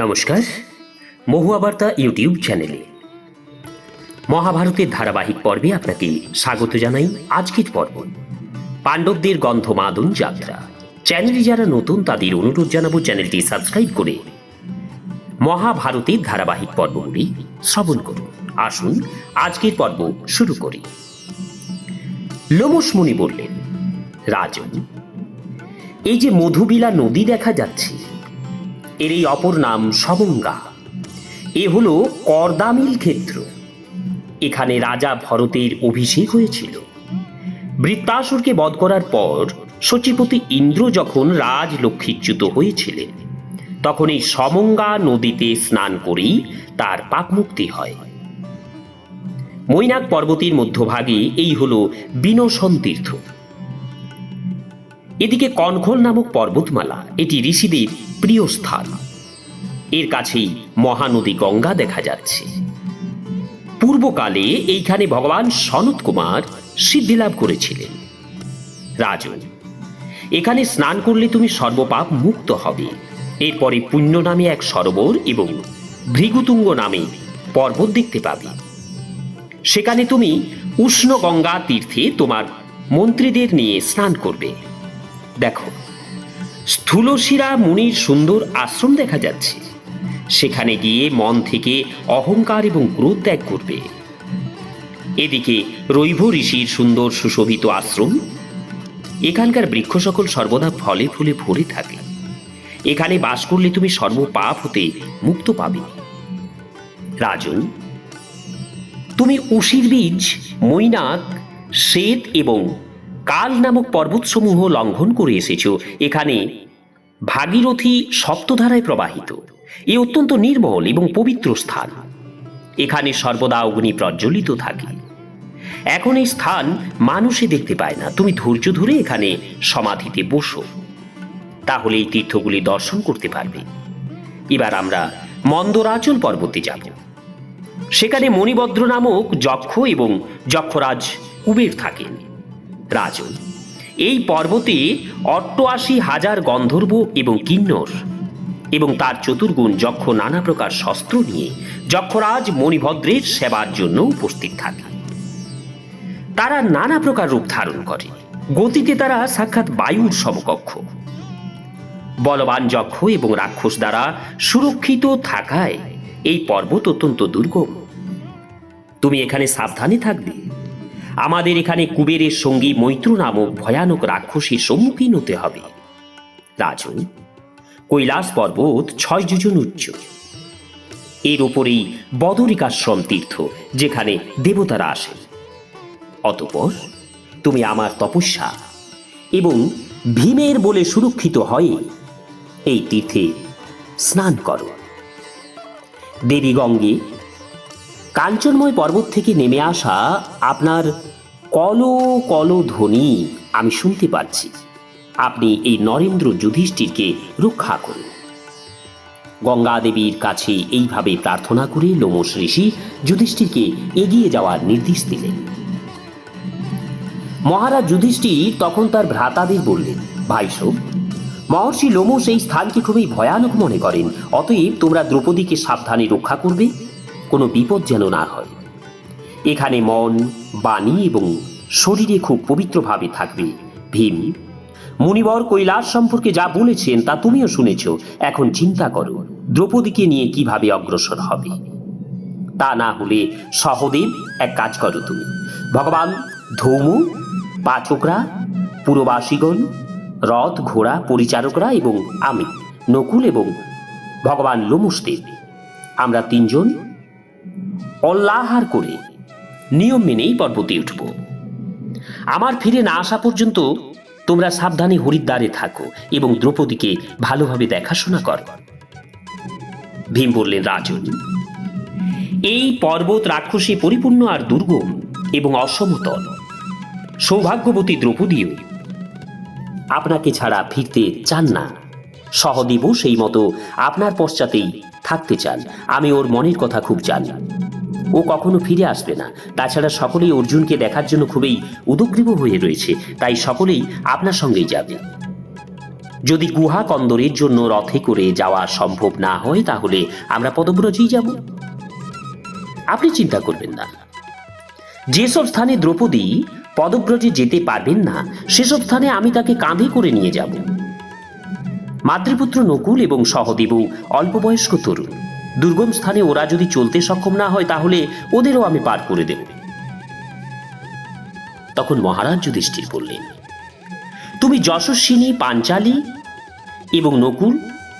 নমস্কার, মহুয়া বার্তা ইউটিউব চ্যানেলে মহাভারতের ধারাবাহিক পর্বে আপনাকে স্বাগত জানাই। আজকের পর্ব পাণ্ডবদের গন্ধমাদন যাত্রা। চ্যানেলে যারা নতুন তাদের অনুরোধ জানাবো চ্যানেলটি সাবস্ক্রাইব করে মহাভারতের ধারাবাহিক পর্বগুলি শ্রবণ করুন। আসুন আজকের পর্ব শুরু করি। লোমশ মুনি বললেন, রাজন, এই যে মধুবিলা নদী দেখা যাচ্ছে, এর এই অপর নাম সমঙ্গা। এ হল কর্দামিল ক্ষেত্র। এখানে রাজা ভরতের অভিষেক হয়েছিল। বৃত্তাসুরকে বধ করার পর সচিপতি ইন্দ্র যখন রাজলক্ষ্মীচ্যুত হয়েছিলেন, তখন এই সমঙ্গা নদীতে স্নান করেই তার পাপ মুক্তি হয়। মৈনাক পর্বতের মধ্যভাগে এই হল বিনশন তীর্থ। এদিকে কনখল নামক পর্বতমালা, এটি ঋষিদের প্রিয় স্থান। এর কাছেই মহানদী গঙ্গা দেখা যাচ্ছে। পূর্বকালে এইখানে ভগবান সনত কুমার সিদ্ধিলাভ করেছিলেন। রাজন, এখানে স্নান করলে তুমি সর্বপাপ মুক্ত হবে। এরপরে পুণ্য নামে এক সরোবর এবং ভৃগুতুঙ্গ নামে পর্বত দেখতে পাবে। সেখানে তুমি উষ্ণ গঙ্গা তীর্থে তোমার মন্ত্রীদের নিয়ে স্নান করবে। দেখো, স্থূলশিরা মুনির সুন্দর আশ্রম দেখা যাচ্ছে। সেখানে গিয়ে মন থেকে অহংকার এবং ক্রোধ ত্যাগ করবে। এদিকে রৈভ ঋষির সুন্দর সুশোভিত আশ্রম। এখানকার বৃক্ষ সকল সর্বদা ফলে ফুলে ভরে থাকে। এখানে বাস করলে তুমি সর্বপাপ হতে মুক্ত পাবে। রাজন, তুমি উশির বীজ, মৈনাক, শ্বেত এবং কাল নামক পর্বতসমূহ লঙ্ঘন করে এসেছ। এখানে ভাগীরথী সপ্তধারায় প্রবাহিত। এ অত্যন্ত নির্মল এবং পবিত্র স্থান। এখানে সর্বদা অগ্নি প্রজ্বলিত থাকে। এখন এই স্থান মানুষে দেখতে পায় না। তুমি ধৈর্য ধরে এখানে সমাধিতে বসো, তাহলে এই তীর্থগুলি দর্শন করতে পারবে। এবার আমরা মন্দরাচল পর্বতে যাব। সেখানে মণিভদ্র নামক যক্ষ এবং যক্ষরাজ কুবের থাকেন। রাজন, এই পর্বতে ৮৮,০০০ গন্ধর্ব এবং কিন্নর এবং তার চতুর্গুণ যক্ষ নানা প্রকার শস্ত্র নিয়ে যক্ষরাজ মণিভদ্রের সেবার জন্য উপস্থিত থাকে। তারা নানা প্রকার রূপ ধারণ করে। গতিতে তারা সাক্ষাৎ বায়ুর সমকক্ষ। বলবান যক্ষ এবং রাক্ষস দ্বারা সুরক্ষিত থাকায় এই পর্বত অত্যন্ত দুর্গম। তুমি এখানে সাবধানে থাকবে। আমাদের এখানে কুবেরের সঙ্গী মৈত্র নামক ভয়ানক রাক্ষসীর সম্মুখীন হতে হবে। রাজন, কৈলাস পর্বত ৬ যোজন উচ্চ। এর উপরেই বদরিকাশ্রম তীর্থ, যেখানে দেবতারা আসেন। অতঃপর তুমি আমার তপস্যা এবং ভীমের বলে সুরক্ষিত হয়ে এই তীর্থে স্নান করো। দেবী গঙ্গে কাঞ্চনময় পর্বত থেকে নেমে আসা আপনার কল কল ধ্বনি আমি শুনতে পাচ্ছি। আপনি এই নরেন্দ্র যুধিষ্ঠিরকে রক্ষা করুন। গঙ্গা দেবীর কাছে এইভাবে প্রার্থনা করে লোমশ ঋষি যুধিষ্ঠিরকে এগিয়ে যাওয়ার নির্দেশ দিলেন। মহারাজ যুধিষ্ঠির তখন তার ভ্রাতাদের বললেন, ভাইসব, মহর্ষি লোমশ এই স্থানকে খুবই ভয়ানক মনে করেন। অতএব তোমরা দ্রৌপদীকে সাবধানে রক্ষা করবে, কোনো বিপদ যেন না হয়। এখানে মন, বাণী এবং শরীরে খুব পবিত্রভাবে থাকবে। ভীম, মুনিবর কৈলাস সম্পর্কে যা বলেছেন তা তুমিও শুনেছ। এখন চিন্তা করো দ্রৌপদীকে নিয়ে কিভাবে অগ্রসর হবে। তা না হলে সহদেব, এক কাজ করো তুমি, ভগবান ধৌম, পাচকরা, পুরবাসীগণ, রথ ঘোড়া পরিচারকরা এবং আমি নকুল এবং ভগবান লোমশদেব, আমরা ৩ জন অল্লাহার করে নিয়ম মেনেই পর্বতে উঠব। আমার ফিরে না আসা পর্যন্ত তোমরা সাবধানে হরিদ্বারে থাকো এবং দ্রৌপদীকে ভালোভাবে দেখাশোনা করো। ভীম বললেন, রাজন, এই পর্বত রাক্ষসে পরিপূর্ণ আর দুর্গম এবং অসমতল। সৌভাগ্যবতী দ্রৌপদীও আপনাকে ছাড়া ফিরতে চান না। সহদেবও সেই মতো আপনার পশ্চাতেই থাকতে চান। আমি ওর মনের কথা খুব জানি। ও কখনো ফিরে আসবে না। তাছাড়া সকলেই অর্জুনকে দেখার জন্য খুবই উদগ্রীব হয়ে রয়েছে, তাই সকলেই আপনার সঙ্গেই যাবে। যদি গুহা কন্দরের জন্য রথে করে যাওয়া সম্ভব না হয় তাহলে আমরা পদব্রজেই যাব। আপনি চিন্তা করবেন না। যেসব স্থানে দ্রৌপদী পদব্রজে যেতে পারবেন না সেসব স্থানে আমি তাকে কাঁধে করে নিয়ে যাব। মাতৃপুত্র নকুল এবং সহদেবও অল্প বয়স্ক তরুণ। দুর্গম স্থানে ওরা যদি চলতে সক্ষম না হয় তাহলে ওদেরও আমি পার করে দেব। তখন মহারাজ যুধিষ্ঠির বললেন, তুমি যশস্বিনী, পাঞ্চালী এবং নকুল,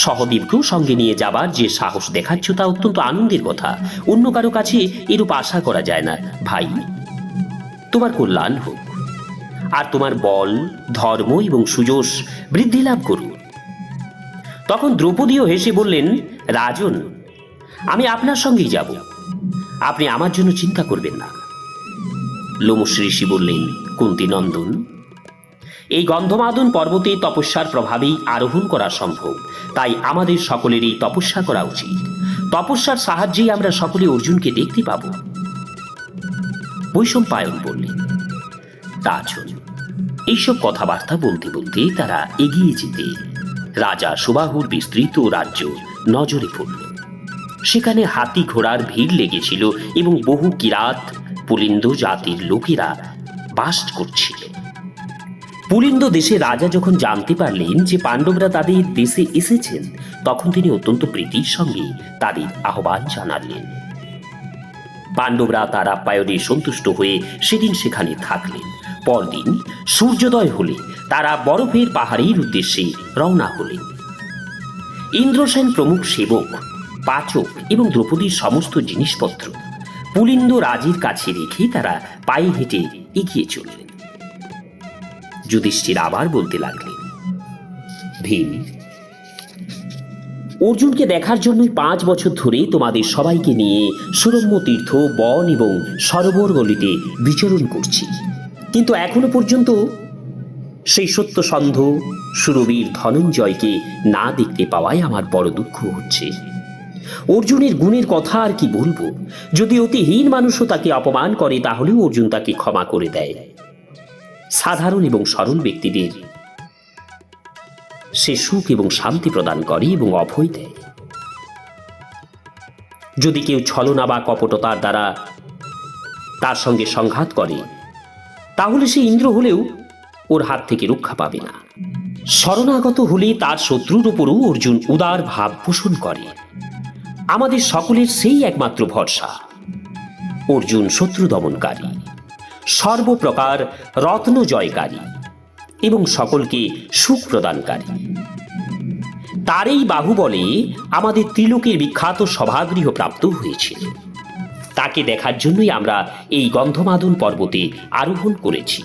সহদেবকেও সঙ্গে নিয়ে যাবার যে সাহস দেখাচ্ছ তা অত্যন্ত আনন্দের কথা। অন্য কারো কাছে এরূপ আশা করা যায় না। ভাই, তোমার কল্যাণ হোক, আর তোমার বল, ধর্ম এবং সুযশ বৃদ্ধি লাভ করুন। তখন দ্রৌপদীও হেসে বললেন, রাজন, আমি আপনার সঙ্গেই যাব, আপনি আমার জন্য চিন্তা করবেন না। লোমশ ঋষি বললেন, কুন্তী নন্দন, এই গন্ধমাদন পর্বতে তপস্যার প্রভাবেই আরোহণ করা সম্ভব, তাই আমাদের সকলেরই তপস্যা করা উচিত। তপস্যার সাহায্যেই আমরা সকলে অর্জুনকে দেখতে পাব। বৈশম্পায়ন বললেন, রাজন, এইসব কথাবার্তা বলতে বলতে তারা এগিয়ে যেতে রাজা সুবাহুর বিস্তৃত রাজ্য নজরে পড়ল। সেখানে হাতি ঘোড়ার ভিড় লেগেছিল এবং বহু কিরাত পুলিন্দ জাতির লোকেরা বাস করছিল। পুলিন্দ দেশে রাজা যখন জানতে পারলেন যে পাণ্ডবরা তাদের দেশে এসেছেন, তখন তিনি অত্যন্ত প্রীতির সঙ্গে তাদের আহ্বান জানালেন। পাণ্ডবরা তার আপ্যায়নে সন্তুষ্ট হয়ে সেদিন সেখানে থাকলেন। পরদিন সূর্যোদয় হলে তারা বরফের পাহাড়ের উদ্দেশ্যে রওনা হলেন। ইন্দ্রসেন প্রমুখ সেবক, পাচক এবং দ্রৌপদীর সমস্ত জিনিসপত্র পুলিন্দ রাজের কাছে রেখে তারা পায়ে হেঁটে এগিয়ে চললেন। যুধিষ্ঠির আবার বলতে লাগলেন, ভীম, অর্জুনকে দেখার জন্যই 5 বছর ধরে তোমাদের সবাইকে নিয়ে সুরম্য তীর্থ, বন এবং সরোবর গলিতে বিচরণ করছি, কিন্তু এখনো পর্যন্ত সেই সত্যসন্ধ সুরবীর ধনঞ্জয়কে না দেখতে পাওয়ায় আমার বড় দুঃখ হচ্ছে। অর্জুনের গুণের কথা আর কি বলবো। যদি অতিহীন মানুষও তাকে অপমান করে তাহলেও অর্জুন তাকে ক্ষমা করে দেয়। সাধারণ এবং সরল ব্যক্তিদের সে সুখ এবং শান্তি প্রদান করে এবং অভয় দেয়। যদি কেউ ছলনা বা কপটতার দ্বারা তার সঙ্গে সংঘাত করে তাহলে সে ইন্দ্র হলেও ওর হাত থেকে রক্ষা পাবে না। শরণাগত হলে তার শত্রুর উপরও অর্জুন উদার ভাব পোষণ করে। আমাদের সকলের সেই একমাত্র ভরসা। অর্জুন শত্রু দমনকারী, সর্বপ্রকার রত্ন জয়কারী এবং সকলকে সুখ প্রদানকারী। তার এই বাহুবলে আমাদের ত্রিলোকের বিখ্যাত সভাগৃহ প্রাপ্ত হয়েছিল। তাকে দেখার জন্যই আমরা এই গন্ধমাদন পর্বতে আরোহণ করেছি।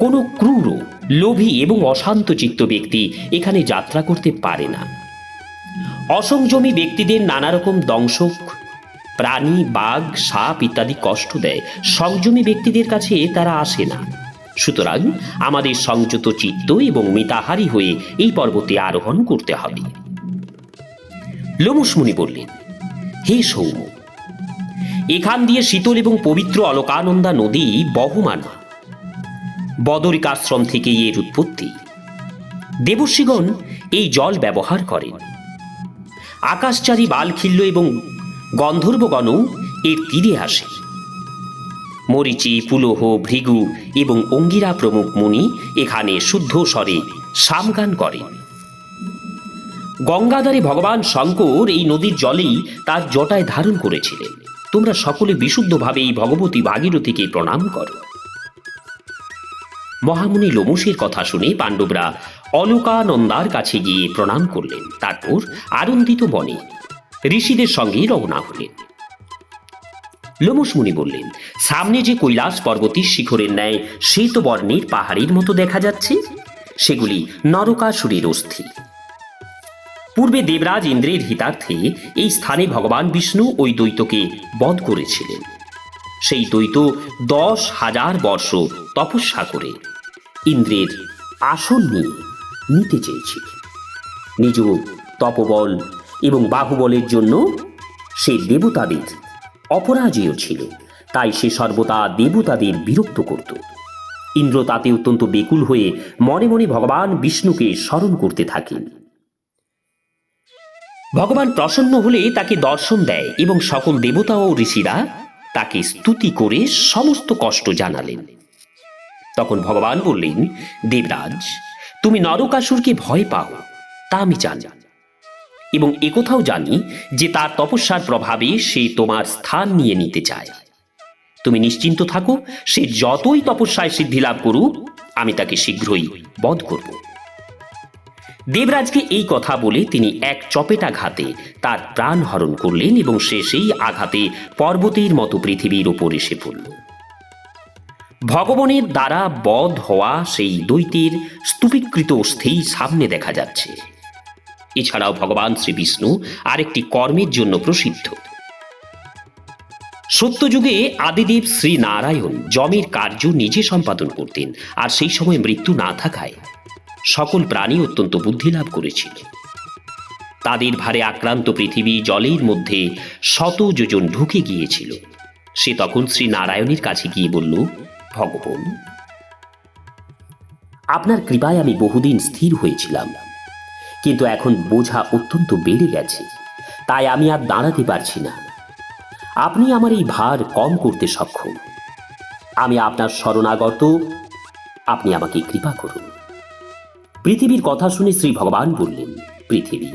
কোনো ক্রূর, লোভী এবং অশান্ত চিত্ত ব্যক্তি এখানে যাত্রা করতে পারে না। অসংযমী ব্যক্তিদের নানা রকম দংশক প্রাণী, বাঘ, সাপ ইত্যাদি কষ্ট দেয়। সংযমী ব্যক্তিদের কাছে তারা আসে না। সুতরাং আমাদের সংযত চিত্ত এবং মিতাহারী হয়ে এই পর্বতে আরোহণ করতে হবে। লোমশ মুনি বললেন, হে সৌম্য, এখান দিয়ে শীতল এবং পবিত্র অলকানন্দা নদী বহমান। বদরিকাশ্রম থেকেই এর উৎপত্তি। দেবর্ষিগণ এই জল ব্যবহার করেন। আকাশচারী বালখিল্য এবং গন্ধর্বগণও এর তীরে আসে। মরিচি, পুলহ, ভৃগু এবং অঙ্গিরা প্রমুখ মুনি এখানে শুদ্ধ স্বরে সামগান করেন। গঙ্গাধারে ভগবান শঙ্কর এই নদীর জলেই তার জটায় ধারণ করেছিলেন। তোমরা সকলে বিশুদ্ধভাবে এই ভগবতী ভাগীরথীকে প্রণাম করো। মহামুনি লোমশের কথা শুনে পাণ্ডবরা অলকানন্দার কাছে গিয়ে প্রণাম করলেন। তারপর আনন্দিত মনে ঋষিদের সঙ্গে রওনা হলেন। লোমশ মুনি বললেন, সামনে যে কৈলাস পর্বতীর শিখরের ন্যায় শ্বেতবর্ণের পাহাড়ের মতো দেখা যাচ্ছে, সেগুলি নরকাসুরের অস্থি। পূর্বে দেবরাজ ইন্দ্রের হিতার্থে এই স্থানে ভগবান বিষ্ণু ওই দৈত্যকে বধ করেছিলেন। সেই দৈত্য 10,000 বর্ষ তপস্যা করে ইন্দ্রের আসন নিতে চেয়েছিল। নিজ তপবল এবং বাহুবলের জন্য সে দেবতাদের অপরাজেয় ছিল, তাই সে সর্বদা দেবতাদের বিরক্ত করত। ইন্দ্র তাতে অত্যন্ত বেকুল হয়ে মনে মনে ভগবান বিষ্ণুকে স্মরণ করতে থাকেন। ভগবান প্রসন্ন হলে তাকে দর্শন দেয় এবং সকল দেবতা ও ঋষিরা তাকে স্তুতি করে সমস্ত কষ্ট জানালেন। তখন ভগবান বললেন, দেবরাজ, তুমি নরকাসুরকে ভয় পাও তা আমি জানি, এবং একথাও জানি যে তার তপস্যার প্রভাবে সে তোমার স্থান নিয়ে নিতে চায়। তুমি নিশ্চিন্ত থাকো, সে যতই তপস্যায় সিদ্ধি লাভ করুক, আমি তাকে শীঘ্রই বধ করব। দেবরাজকে এই কথা বলে তিনি এক চপেটাঘাতে তার প্রাণ হরণ করলেন এবং সে সেই আঘাতে পর্বতের মতো পৃথিবীর ওপর এসে পড়ল। ভগবানের দ্বারা বধ হওয়া সেই দৈত্যের স্তূপীকৃত অস্থি সামনে দেখা যাচ্ছে। এছাড়াও ভগবান শ্রী বিষ্ণু আরেকটি কর্মের জন্য প্রসিদ্ধ। সত্যযুগে আদিদেব শ্রী নারায়ণ যমের কার্য নিজে সম্পাদন করতেন, আর সেই সময় মৃত্যু না থাকায় সকল প্রাণী অত্যন্ত বুদ্ধি লাভ করেছিল। তাদের ভারে আক্রান্ত পৃথিবী জলের মধ্যে শত যোজন ঢুকে গিয়েছিল। সে তখন শ্রী নারায়ণের কাছে গিয়ে বলল, ভগবান, আপনার কৃপায় আমি বহুদিন স্থির হয়েছিলাম, কিন্তু এখন বোঝা অত্যন্ত বেড়ে গেছে, তাই আমি আর দাঁড়াতে পারছি না। আপনি আমার এই ভার কম করতে সক্ষম। আমি আপনার শরণাগত, আপনি আমাকে কৃপা করুন। পৃথিবীর কথা শুনে শ্রী ভগবান বললেন, পৃথিবী,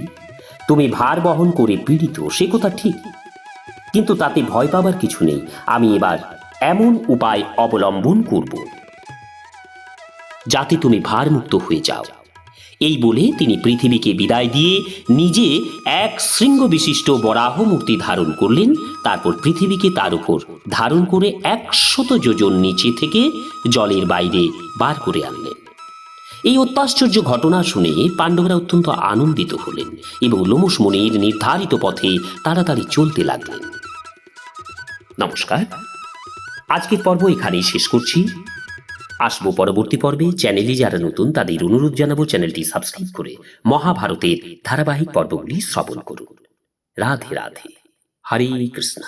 তুমি ভার বহন করে পীড়িত, সে কথা ঠিক, কিন্তু তাতে ভয় পাবার কিছু নেই। আমি এবার এমন উপায় অবলম্বন করব যাতে তুমি ভারমুক্ত হয়ে যাও। এই বলে তিনি পৃথিবীকে বিদায় দিয়ে নিজে এক শৃঙ্গ বিশিষ্ট বরাহ মূর্তি ধারণ করলেন। তারপর পৃথিবীকে তার উপর ধারণ করে 100 যোজন নিচে থেকে জলের বাইরে বার করে আনলেন। এই অত্যাশ্চর্য ঘটনা শুনে পাণ্ডবরা অত্যন্ত আনন্দিত হলেন এবং লোমশ মুনির নির্ধারিত পথে তাড়াতাড়ি চলতে লাগলেন। নমস্কার, আজকের পর্ব এখানেই শেষ করছি। আসবো পরবর্তী পর্বে। চ্যানেলে যারা নতুন তাদের অনুরোধ জানাবো চ্যানেলটি সাবস্ক্রাইব করে মহাভারতের ধারাবাহিক পর্বগুলি শ্রবণ করুন। রাধে রাধে, হরে কৃষ্ণ।